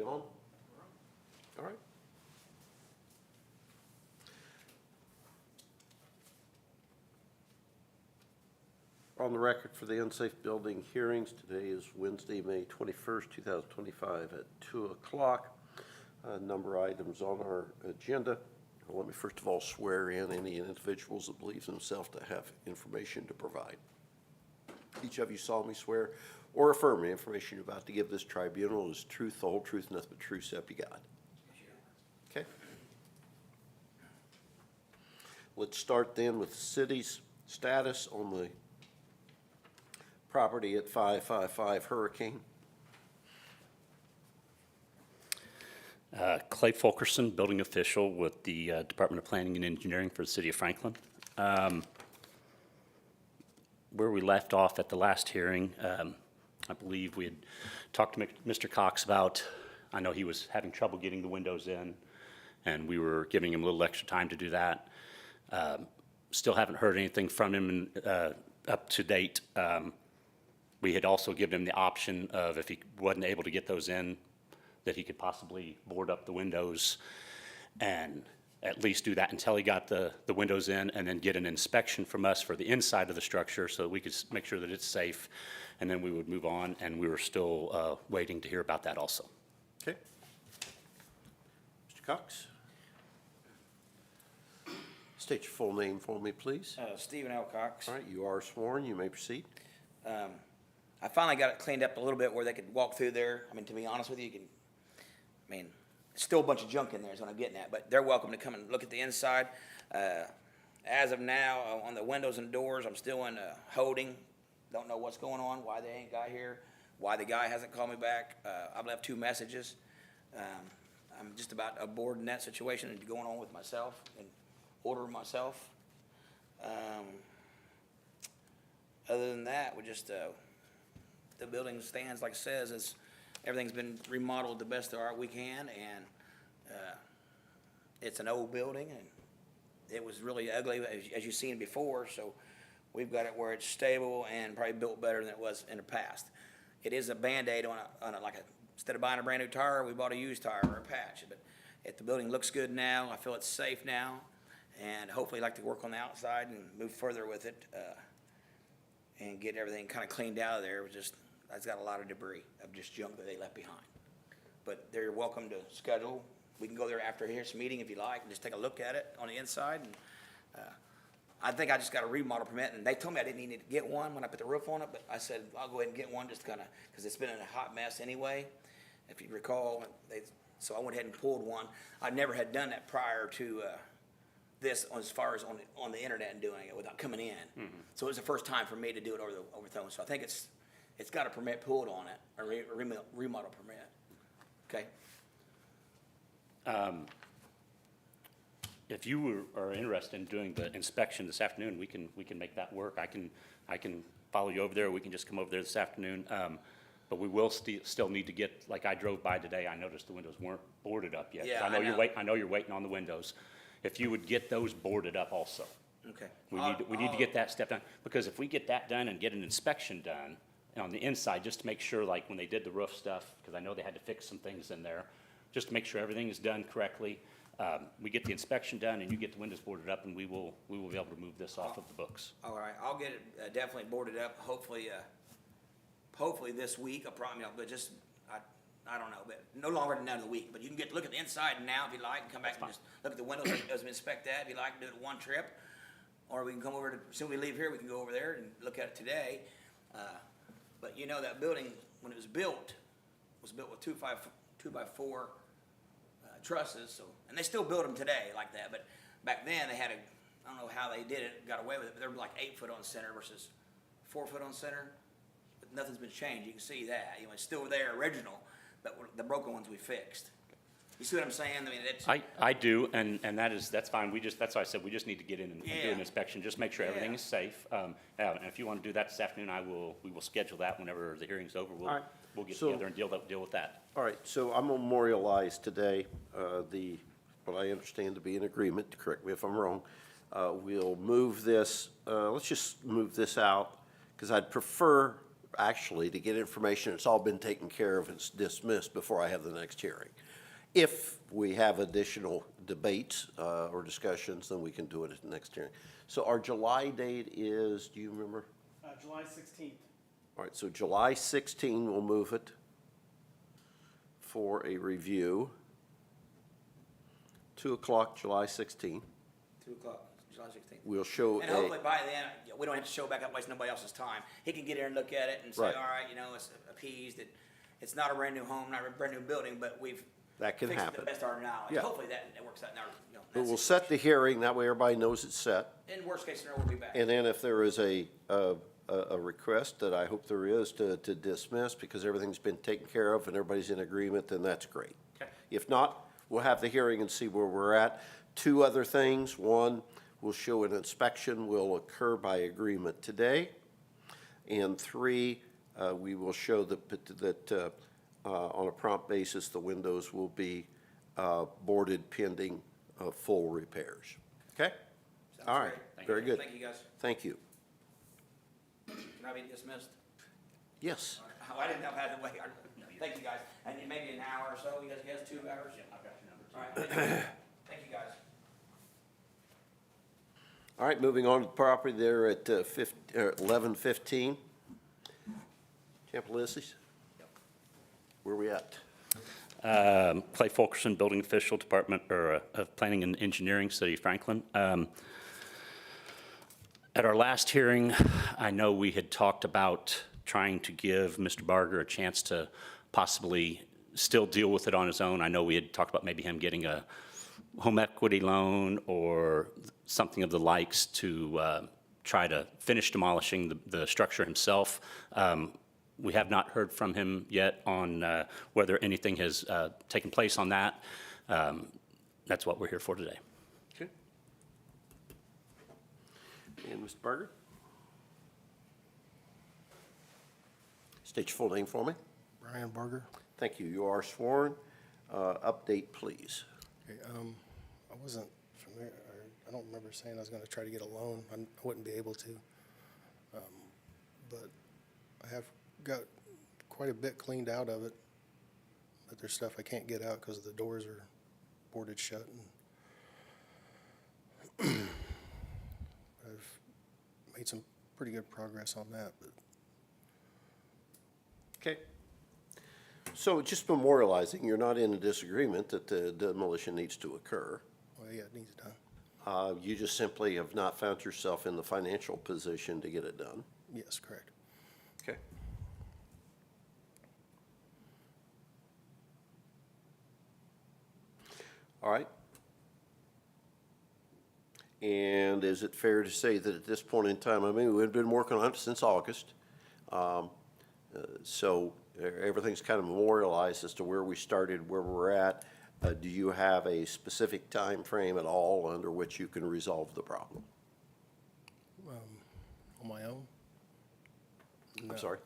on? All right. On the record for the unsafe building hearings, today is Wednesday, May 21st, 2025 at 2 o'clock. A number of items on our agenda. Let me first of all swear in any individuals that believe themselves to have information to provide. Each of you solemnly swear or affirm the information you're about to give this tribunal is truth, the whole truth, nothing but truth, so help you God. Okay. Let's start then with the city's status on the property at 555 Hurricane. Clay Fulkerson, building official with the Department of Planning and Engineering for the City of Franklin. Where we left off at the last hearing, I believe we had talked to Mr. Cox about, I know he was having trouble getting the windows in, and we were giving him a little extra time to do that. Still haven't heard anything from him up to date. We had also given him the option of, if he wasn't able to get those in, that he could possibly board up the windows and at least do that until he got the windows in, and then get an inspection from us for the inside of the structure so that we could make sure that it's safe, and then we would move on, and we were still waiting to hear about that also. Okay. Mr. Cox? State your full name for me, please. Stephen L. Cox. All right, you are sworn. You may proceed. I finally got it cleaned up a little bit where they could walk through there. I mean, to be honest with you, still a bunch of junk in there is what I'm getting at, but they're welcome to come and look at the inside. As of now, on the windows and doors, I'm still in holding. Don't know what's going on, why they ain't got here, why the guy hasn't called me back. I've left 2 messages. I'm just about aboard in that situation and going on with myself and ordering myself. Other than that, we just, the building stands like it says. Everything's been remodeled the best of our we can, and it's an old building, and it was really ugly as you've seen before, so we've got it where it's stable and probably built better than it was in the past. It is a Band-Aid on instead of buying a brand new tire, we bought a used tire or a patch, but if the building looks good now, I feel it's safe now, and hopefully I'd like to work on the outside and move further with it, and get everything kind of cleaned out of there. It's got a lot of debris of just junk that they left behind. But they're welcome to schedule. We can go there after this meeting if you like and just take a look at it on the inside. And I think I just got a remodel permit, and they told me I didn't need to get one when I put the roof on it, but I said I'll go ahead and get one just kind of because it's been in a hot mess anyway, if you recall. So I went ahead and pulled one. I never had done that prior to this as far as on the internet and doing it without coming in. Mm-hmm. So it was the first time for me to do it over the phone. So I think it's got a permit pulled on it, a remodel permit. Okay. If you are interested in doing the inspection this afternoon, we can make that work. I can follow you over there. We can just come over there this afternoon. But we will still need to get, like I drove by today, I noticed the windows weren't boarded up yet. Yeah, I know you're waiting on the windows. If you would get those boarded up also. Okay. We need to get that step done, because if we get that done and get an inspection done on the inside, just to make sure, like when they did the roof stuff, because I know they had to fix some things in there, just to make sure everything is done correctly. We get the inspection done and you get the windows boarded up, and we will be able to move this off of the books. All right, I'll get it definitely boarded up. Hopefully this week. But just I don't know, but no longer than another week. But you can get to look at the inside now if you like, and come back and just look at the windows as we inspect that. If you like, do it one trip, or we can come over to, as soon as we leave here, we can go over there and look at it today. But you know that building, when it was built with 2x4 trusses. And they still build them today like that. But back then they had I don't know how they did it, got away with it. But they were like 8 foot on center versus 4 foot on center. But nothing's been changed. You can see that. It's still there, original. But the broken ones we fixed. You see what I'm saying? I do, and that's fine. That's why I said we just need to get in and do an inspection, just make sure everything is safe. And if you want to do that this afternoon, we will schedule that whenever the hearing's over. We'll get together and deal with that. All right, so I'm gonna memorialize today what I understand to be an agreement. To correct me if I'm wrong. We'll move this. Let's just move this out, because I'd prefer actually, to get information, it's all been taken care of, it's dismissed before I have the next hearing. If we have additional debates or discussions, then we can do it at the next hearing. So our July date is, do you remember? July 16th. All right, so July 16, we'll move it for a review. 2 o'clock, July 16. 2 o'clock, July 16th. We'll show And hopefully by then, we don't have to show back up, waste nobody else's time. He can get in and look at it and say, all Right. right, you know, it's appeased, that it's not a brand new home, not a brand new building, but we've That can fixed it happen. to the best of our knowledge. Yeah. Hopefully that works out in our, you know, But that we'll set the hearing, that way everybody knows it's set. situation. In worst case scenario, we'll be back. And then if there is a request that I hope there is to dismiss because everything's been taken care of and everybody's in agreement, then that's great. Okay. If not, we'll have the hearing and see where we're at. 2 other things. One, we'll show an inspection will occur by agreement today. And 3, we will show that on a prompt basis, the windows will be boarded pending full repairs. Okay? Sounds All right, great. very good. Thank you, guys. Thank you. Can I be dismissed? Yes. Oh, I didn't know how to wait. Thank you, guys. And maybe an hour or so, you guys 2 hours? Yeah, I've got your number. All right, thank you. Thank you, guys. All right, moving on to the property there at 1115. Ulysses? Where we at? Clay Fulkerson, Building Official, Department of Planning and Engineering, City of Franklin. At our last hearing, I know we had talked about trying to give Mr. Barger a chance to possibly still deal with it on his own. I know we had talked about maybe him getting a home equity loan or something of the likes to try to finish demolishing the structure himself. We have not heard from him yet on whether anything has taken place on that. That's what we're here for today. Okay. And Mr. Berger? State your full name for me. Brian Barger. Thank you. You are sworn. Update, please. Okay, I wasn't familiar, or I don't remember saying I was gonna try to get a loan. I wouldn't be able to. But I have got quite a bit cleaned out of it. But there's stuff I can't get out because the doors are boarded shut. And I've made some pretty good progress on that, but Okay. So just memorializing, you're not in a disagreement that the demolition needs to occur. well, yeah, it needs done. You just simply have not found yourself in the financial position to get it done. Yes, correct. Okay. All right. And is it fair to say that at this point in time, I mean, we've been working on it since August. So everything's kind of memorialized as to where we started, where we're at. Do you have a specific time frame at all under which you can resolve the problem? On my own? I'm No. sorry?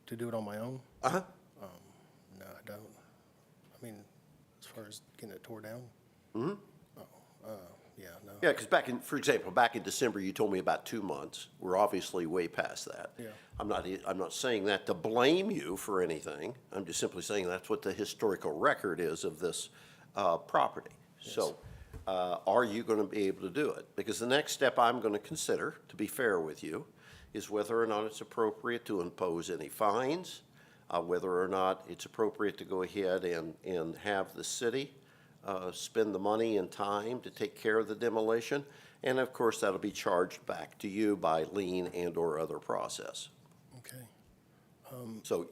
To do it on my own? Uh-huh. No, I don't. I mean, as far as getting it tore down? Mm-hmm. Yeah, no. Yeah, because for example, back in December, you told me about 2 months. We're obviously way past that. Yeah. I'm not saying that to blame you for anything. I'm just simply saying that's what the historical record is of this property. Yes. So are you going to be able to do it? Because the next step I'm going to consider, to be fair with you, is whether or not it's appropriate to impose any fines, whether or not it's appropriate to go ahead and have the city spend the money and time to take care of the demolition. And of course, that'll be charged back to you by lien and/or other process. Okay. So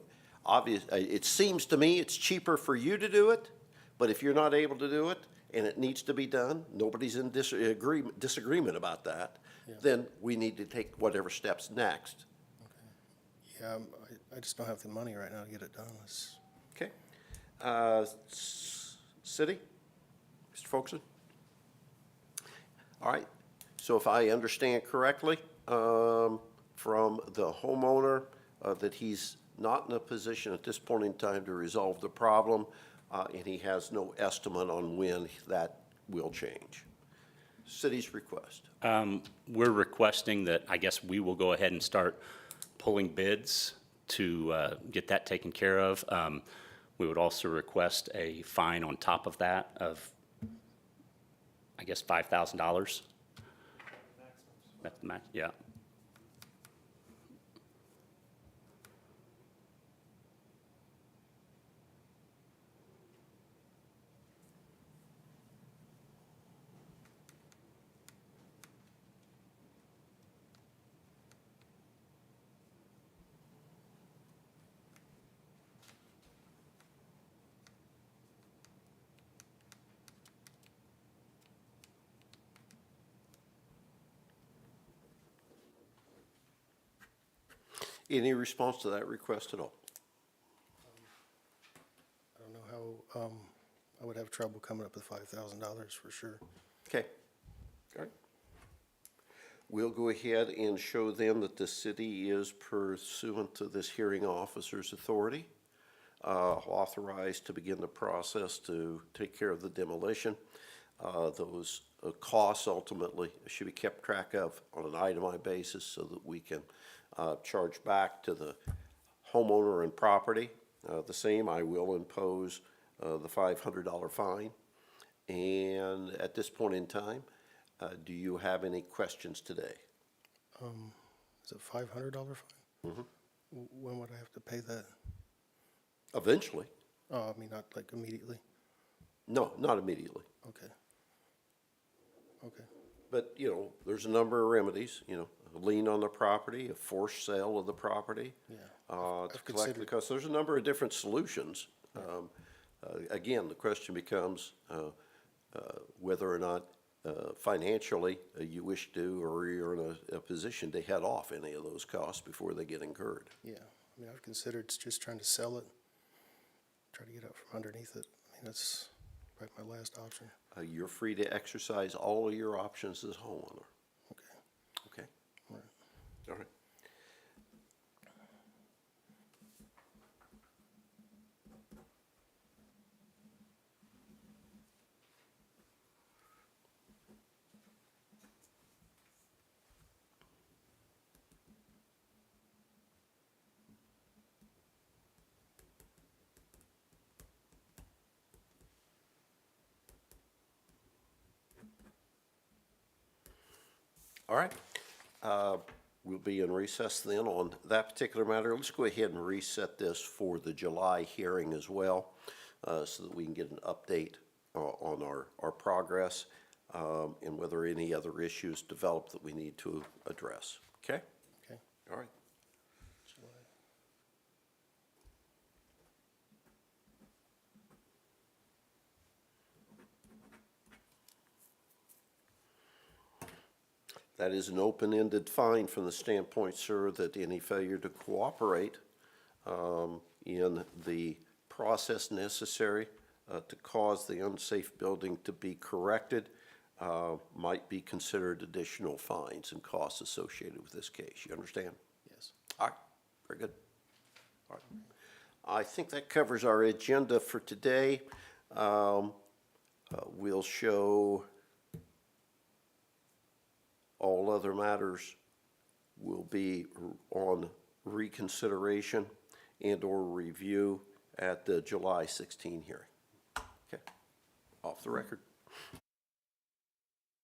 it seems to me it's cheaper for you to do it, but if you're not able to do it and it needs to be done, nobody's in disagreement about that, Yeah. then we need to take whatever steps next. Yeah, I just don't have the money right now to get it done. Okay? City? Mr. Folkson? All right. So if I understand correctly, from the homeowner, that he's not in a position at this point in time to resolve the problem, and he has no estimate on when that will change. City's request. We're requesting that, I guess we will go ahead and start pulling bids to get that taken care of. We would also request a fine on top of that of, I guess, $5,000. That's the max, yeah. Any response to that request at all? I don't know how, I would have trouble coming up with $5,000 for sure. Okay, all right. We'll go ahead and show them that the city is pursuant to this hearing officer's authority, authorized to begin the process to take care of the demolition. Those costs ultimately should be kept track of on an itemized basis so that we can charge back to the homeowner and property. The same, I will impose the $500 fine. And at this point in time, do you have any questions today? Is it $500 fine? Mm-hmm. When would I have to pay that? Eventually. Oh, I mean, not like immediately? No, not immediately. Okay. Okay. But, you know, there's a number of remedies, you know, a lien on the property, a forced sale of the property. Yeah. To I've collect the considered- costs. There's a number of different solutions. Again, the question becomes whether or not financially you wish to, or you're in a position to head off any of those costs before they get incurred. Yeah, I mean, I've considered just trying to sell it, try to get out from underneath it. I mean, that's probably my last option. You're free to exercise all of your options as homeowner. Okay, Okay? all right. All right. All right. We'll be in recess then on that particular matter. Let's go ahead and reset this for the July hearing as well, so that we can get an update on our progress, and whether any other issues develop that we need to address. Okay? Okay. All right. That is an open-ended fine from the standpoint, sir, that any failure to cooperate in the process necessary to cause the unsafe building to be corrected might be considered additional fines and costs associated with this case. You understand? Yes. All right, very good. All right. I think that covers our agenda for today. We'll show all other matters will be on reconsideration and/or review at the July 16 hearing. Okay, off the record.